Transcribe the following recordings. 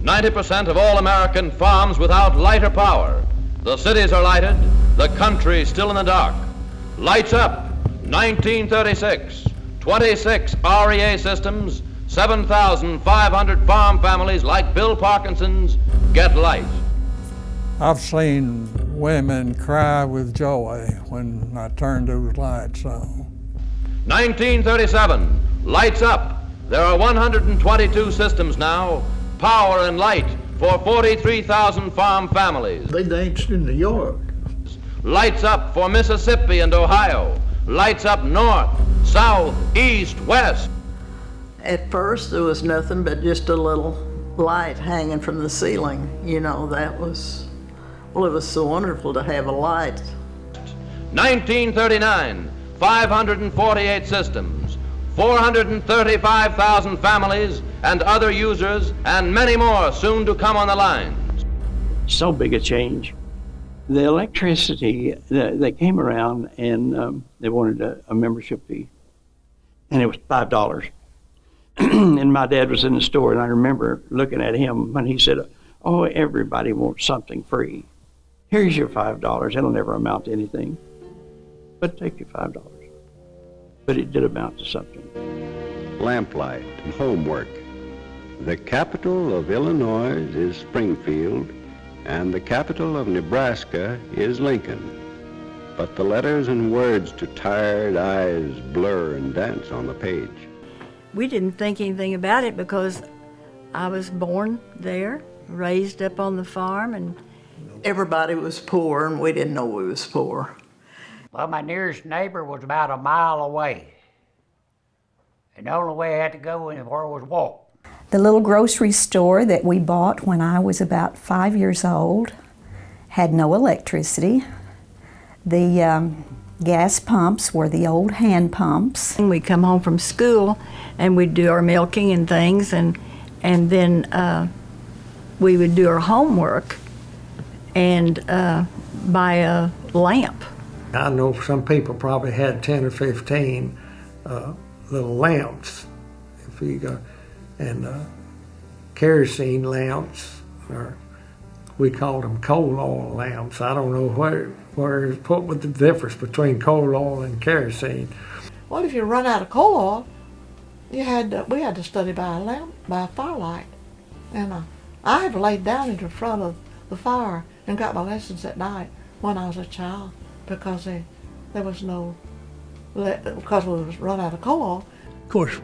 90% of all American farms without light or power. The cities are lighted, the country still in the dark. Lights up, 1936, 26 REA systems, 7,500 farm families like Bill Parkinson's get light. I've seen women cry with joy when I turned those lights on. 1937, lights up. There are 122 systems now, power and light for 43,000 farm families. They danced in New York. Lights up for Mississippi and Ohio. Lights up north, south, east, west. At first, there was nothing but just a little light hanging from the ceiling. You know, that was, well, it was so wonderful to have a light. 1939, 548 systems, 435,000 families and other users, and many more soon to come on the lines. So big a change. The electricity, they came around and they wanted a membership fee, and it was $5. And my dad was in the store, and I remember looking at him when he said, "Oh, everybody wants something free. Here's your $5. It'll never amount to anything, but take your $5." But it did amount to something. Lamplight and homework. The capital of Illinois is Springfield, and the capital of Nebraska is Lincoln. But the letters and words to tired eyes blur and dance on the page. We didn't think anything about it because I was born there, raised up on the farm, and Everybody was poor, and we didn't know we was poor. Well, my nearest neighbor was about a mile away. And the only way I had to go anywhere was walk. The little grocery store that we bought when I was about 5 years old had no electricity. The gas pumps were the old hand pumps. we'd come home from school and we'd do our milking and things, and then we would do our homework and buy a lamp. I know some people probably had 10 or 15 little lamps, if you go, and kerosene lamps, or we called them coal oil lamps. I don't know what was the difference between coal oil and kerosene. Well, if you run out of coal oil, we had to study by a lamp, by a firelight, and I have laid down in the front of the fire and got my lessons at night when I was a child, because there was because we was run out of coal oil. Of course,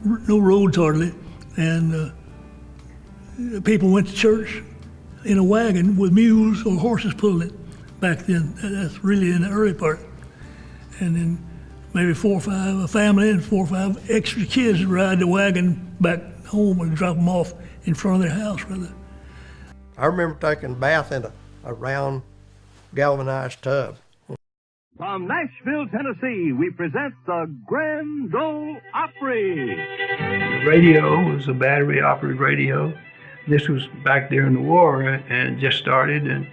no roads hardly, and people went to church in a wagon with mules or horses pulling it back then. That's really in the early part. And then maybe a family and 4 or 5 extra kids would ride the wagon back home and drop them off in front of their house, rather. I remember taking a bath in a round galvanized tub. From Nashville, Tennessee, we present the Grand Ole Opry. The radio was a battery-operated radio. This was back during the war and just started, and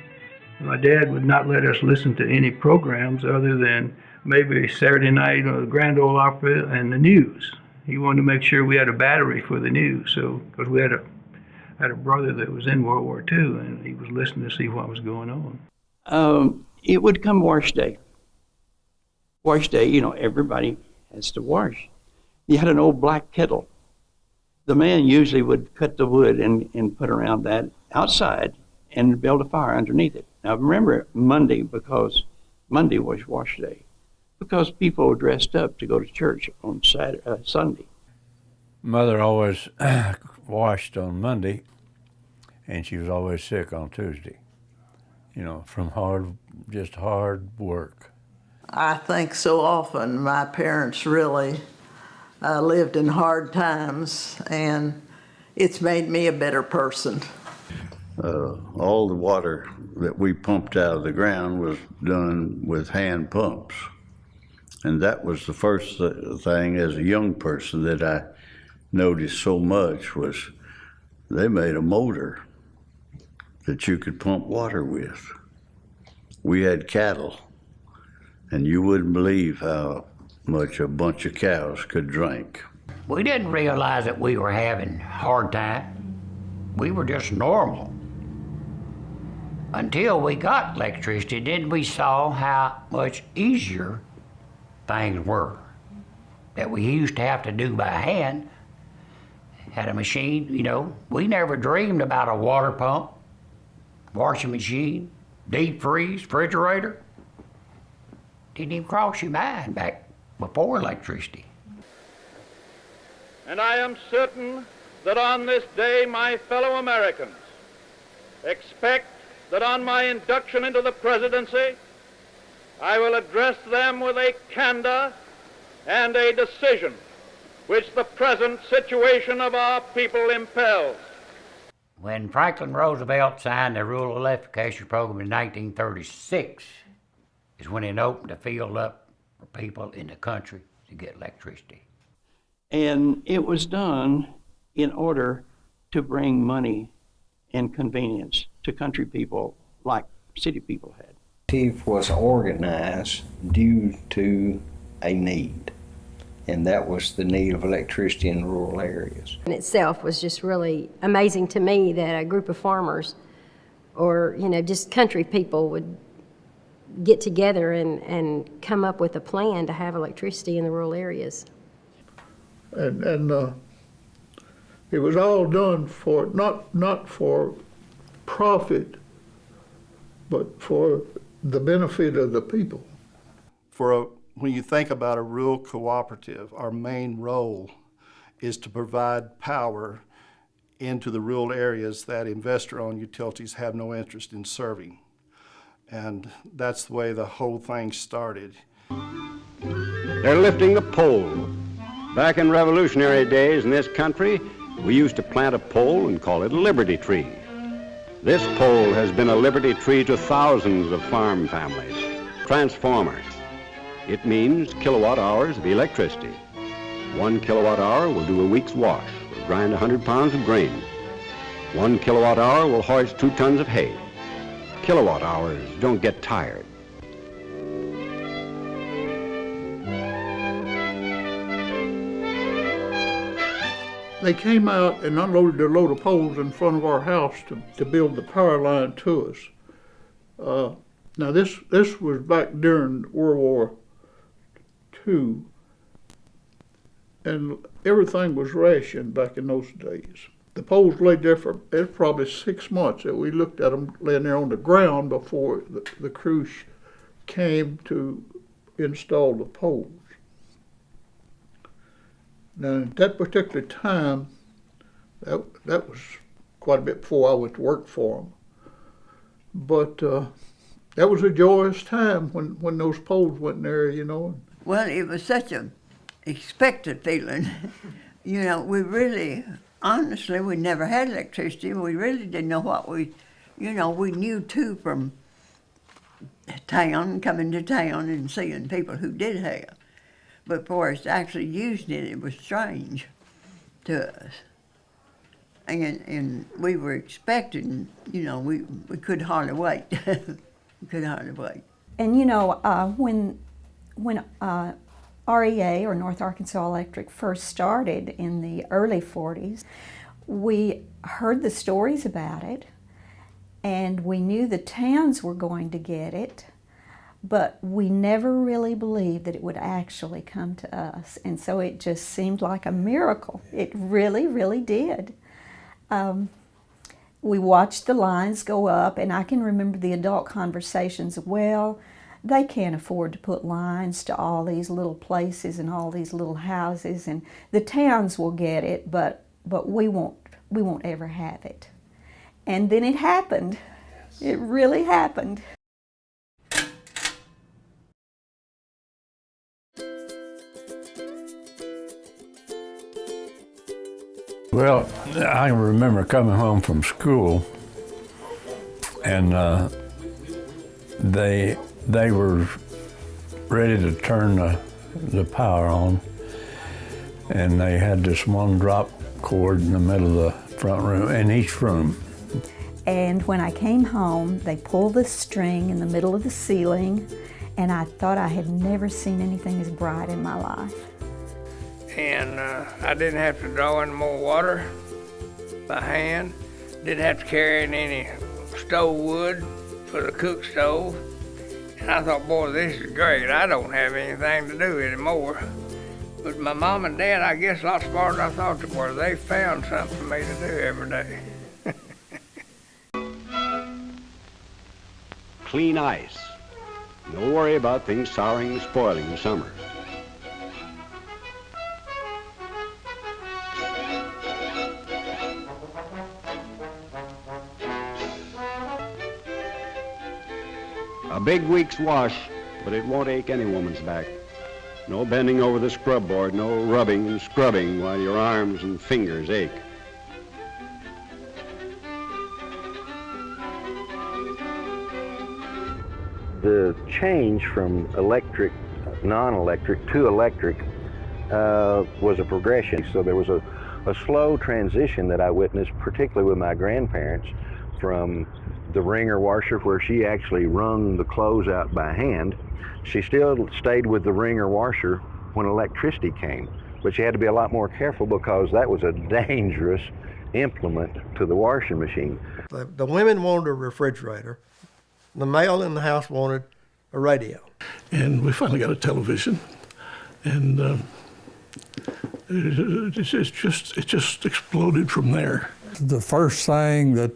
my dad would not let us listen to any programs other than maybe Saturday night or the Grand Ole Opry and the news. He wanted to make sure we had a battery for the news, so because we had a brother that was in World War II, and he was listening to see what was going on. It would come wash day. Wash day, everybody has to wash. You had an old black kettle. The man usually would cut the wood and put around that outside and build a fire underneath it. Now remember Monday, because Monday was wash day, because people were dressed up to go to church on Sunday. Mother always washed on Monday, and she was always sick on Tuesday, from hard work. I think so often my parents really lived in hard times, and it's made me a better person. All the water that we pumped out of the ground was done with hand pumps. And that was the first thing as a young person that I noticed so much was they made a motor that you could pump water with. We had cattle, and you wouldn't believe how much a bunch of cows could drink. We didn't realize that we were having a hard time. we were just normal. Until we got electricity, then we saw how much easier things were that we used to have to do by hand. Had a machine, you know, we never dreamed about a water pump, washing machine, deep freeze, refrigerator. Didn't even cross your mind back before electricity. And I am certain that on this day, my fellow Americans expect that on my induction into the presidency, I will address them with a candor and a decision which the present situation of our people impels. When Franklin Roosevelt signed the Rural Electrification Program in 1936 is when it opened the field up for people in the country to get electricity. And it was done in order to bring money and convenience to country people like city people had. TIF was organized due to a need, and that was the need of electricity in rural areas. In itself was just really amazing to me that a group of farmers or, you know, just country people would get together and come up with a plan to have electricity in the rural areas. And it was all done for, not for profit, but for the benefit of the people. When you think about a rural cooperative, our main role is to provide power into the rural areas that investor-owned utilities have no interest in serving. And that's the way the whole thing started. They're lifting the pole. Back in revolutionary days in this country, we used to plant a pole and call it a liberty tree. This pole has been a liberty tree to thousands of farm families. Transformer. It means kilowatt hours of electricity. 1 kilowatt hour will do a week's wash or grind 100 pounds of grain. 1 kilowatt hour will hoist 2 tons of hay. Kilowatt hours don't get tired. They came out and unloaded a load of poles in front of our house to build the power line to us. Now this was back during World War II, and everything was rationed back in those days. The poles laid there for probably 6 months that we looked at them laying there on the ground before the crew came to install the poles. Now at that particular time, that was quite a bit before I went to work for them. But that was a joyous time when those poles went in there, you know. Well, it was such a expected feeling. You know, we really, honestly, we never had electricity. We really didn't know what we knew too from town, coming to town and seeing people who did have. But for us actually using it, it was strange to us. And we were expecting, you know, we could hardly wait. We could hardly wait. And you know, when REA, or North Arkansas Electric, first started in the early 40s, we heard the stories about it, and we knew the towns were going to get it, but we never really believed that it would actually come to us. And so it just seemed like a miracle. It really, really did. We watched the lines go up, and I can remember the adult conversations. Well, they can't afford to put lines to all these little places and all these little houses, and the towns will get it, but we won't ever have it. And then it happened. It really happened. Well, I remember coming home from school, and they were ready to turn the power on, and they had this one drop cord in the middle of the front room, in each room. And when I came home, they pulled the string in the middle of the ceiling, and I thought I had never seen anything as bright in my life. And I didn't have to draw any more water by hand. didn't have to carry in any stove wood for the cook stove. And I thought, boy, this is great. I don't have anything to do anymore. But my mom and dad, I guess, a lot smarter than I thought they were. They found something for me to do every day. Clean ice. No worry about things souring and spoiling in summer. A big week's wash, but it won't ache any woman's back. No bending over the scrub board, no rubbing and scrubbing while your arms and fingers ache. The change from electric, non-electric to electric was a progression. So there was a slow transition that I witnessed, particularly with my grandparents, from the wringer washer where she actually wrung the clothes out by hand. She still stayed with the wringer washer when electricity came, but she had to be a lot more careful because that was a dangerous implement to the washing machine. The women wanted a refrigerator. The male in the house wanted a radio. And we finally got a television, and it just exploded from there. The first thing that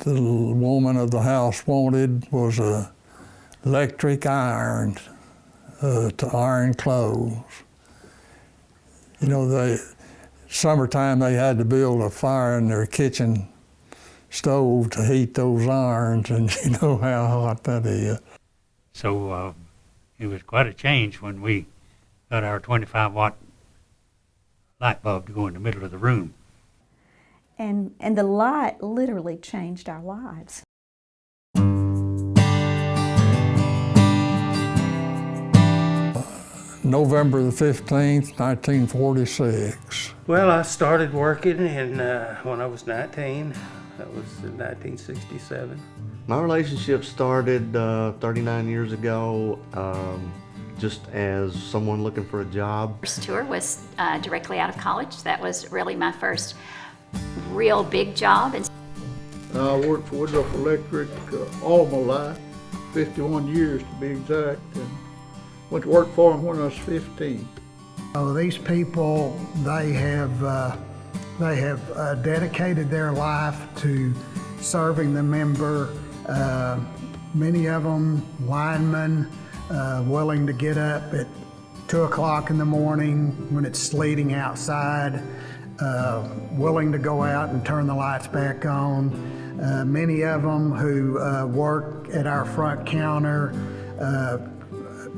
the woman of the house wanted was a electric iron to iron clothes. You know, summertime they had to build a fire in their kitchen stove to heat those irons, and you know how hot that is. So it was quite a change when we got our 25-watt light bulb to go in the middle of the room. And the light literally changed our lives. November the 15th, 1946. Well, I started working when I was 19. That was in 1967. My relationship started 39 years ago, just as someone looking for a job. First tour was directly out of college. That was really my first real big job. I worked for Woodruff Electric all my life, 51 years to be exact, and went to work for them when I was 15. So these people, they have dedicated their life to serving the member. Many of them linemen, willing to get up at 2 o'clock in the morning when it's sleeting outside, willing to go out and turn the lights back on. Many of them who work at our front counter,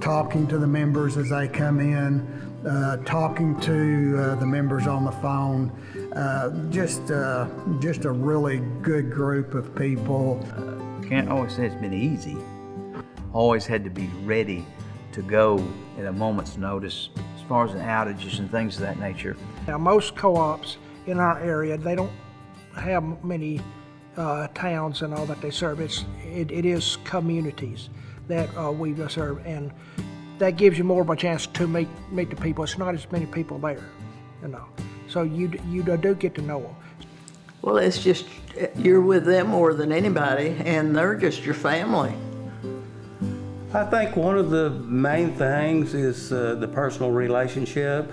talking to the members as they come in, talking to the members on the phone. Just a really good group of people. Can't always say it's been easy. Always had to be ready to go at a moment's notice as far as the outages and things of that nature. Now, most co-ops in our area, they don't have many towns and all that they serve. It is communities that we serve, and that gives you more of a chance to meet the people. It's not as many people there, you know. So you do get to know them. Well, it's just, you're with them more than anybody, and they're just your family. I think one of the main things is the personal relationship.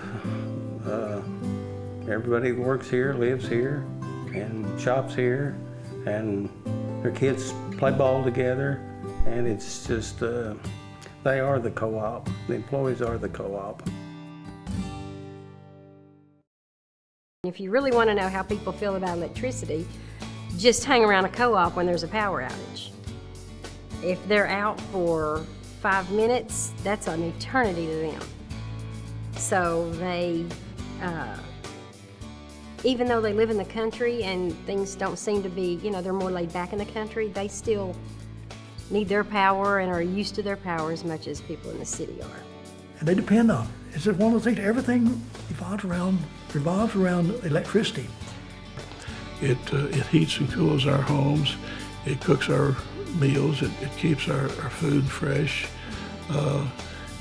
Everybody works here, lives here, and shops here, and their kids play ball together, and it's just, they are the co-op. The employees are the co-op. If you really want to know how people feel about electricity, just hang around a co-op when there's a power outage. If they're out for 5 minutes, that's an eternity to them. So they, even though they live in the country and things don't seem to be, you know, they're more laid back in the country, they still need their power and are used to their power as much as people in the city are. And they depend on it. It's just one of the things, everything revolves around electricity. It heats and cools our homes. It cooks our meals. It keeps our food fresh.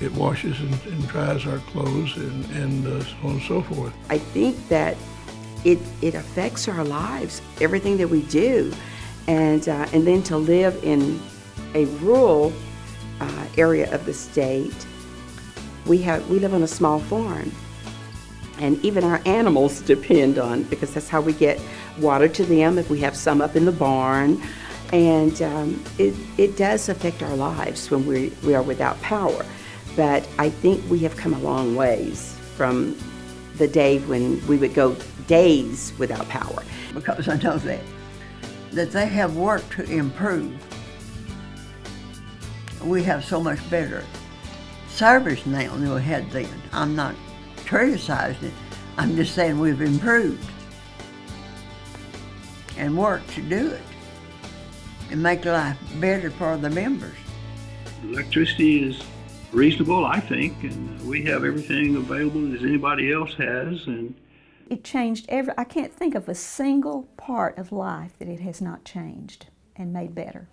It washes and dries our clothes and so on and so forth. I think that it affects our lives, everything that we do. And then to live in a rural area of the state, we live on a small farm. And even our animals depend on, because that's how we get water to them, if we have some up in the barn. And it does affect our lives when we are without power. But I think we have come a long ways from the day when we would go days without power. Because I know that they have work to improve. We have so much better service now than we had then. I'm not criticizing it. I'm just saying we've improved and worked to do it and make life better for the members. Electricity is reasonable, I think, and we have everything available as anybody else has. And it changed I can't think of a single part of life that it has not changed and made better.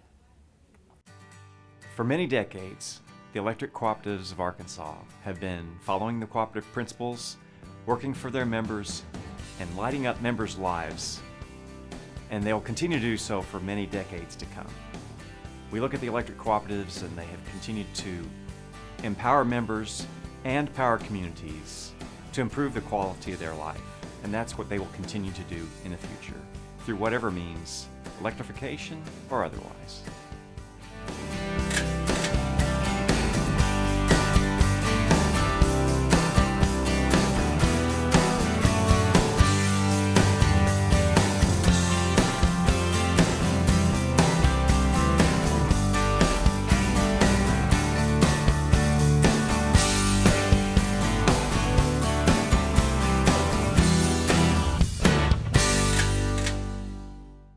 For many decades, the electric cooperatives of Arkansas have been following the cooperative principles, working for their members, and lighting up members' lives. And they'll continue to do so for many decades to come. We look at the electric cooperatives and they have continued to empower members and power communities to improve the quality of their life. And that's what they will continue to do in the future, through whatever means, electrification or otherwise.